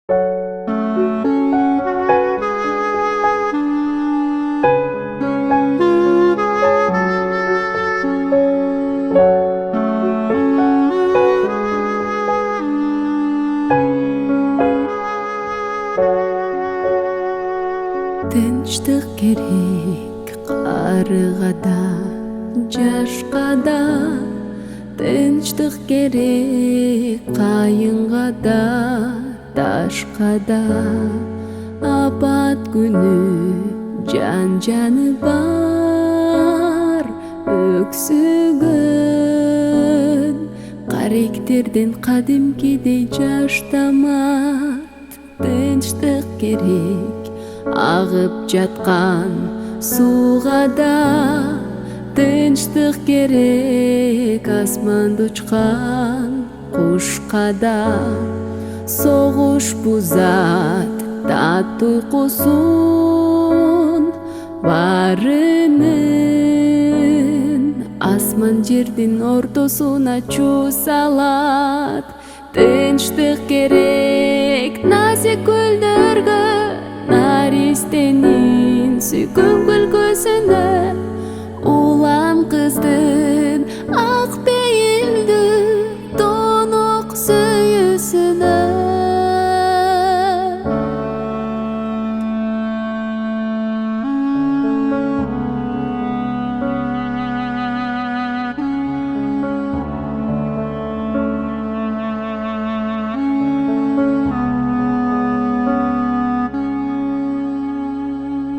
Тынчтык керек карыга да, жашка да. Тынчтык керек кайынга да, ташка да. Апат күнү жан-жаны бар өксүгөн. Каректерден кадимкидей жаштамат. Тынчтык керек агып жаткан сууга да. Тынчтык керек асманда учкан кушка да. Согуш бузат тат уйкусун баарынын. Асман жердин ортосуна чуу салат. Тынчтык керек назик гүлдөргө, наристенин сүйгөн күлкүсүнө. Улам кыздын ак пейилдүү тонок сүйүүсүнө.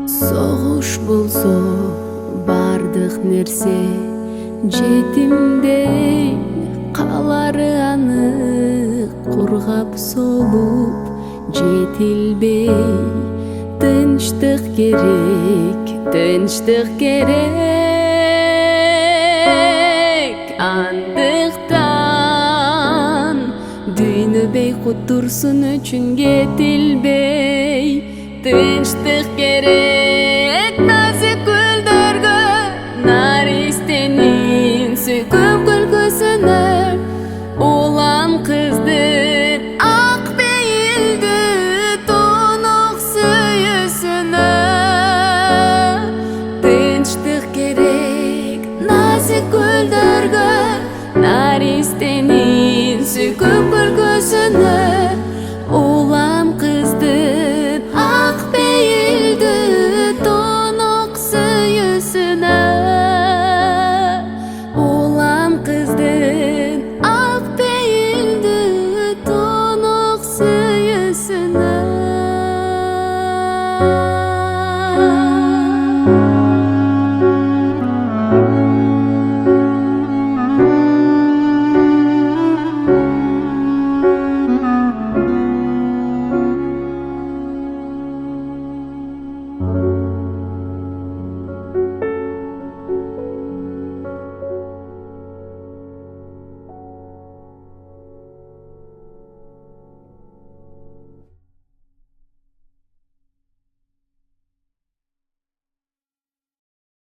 Согуш болсо бардык нерсе жетимдей калары аны кургап солуп жетилбей. Тынчтык керек, тынчтык керек. Андыктан дүйнө бейкут турсун үчүн кетилбей. Тынчтык керек.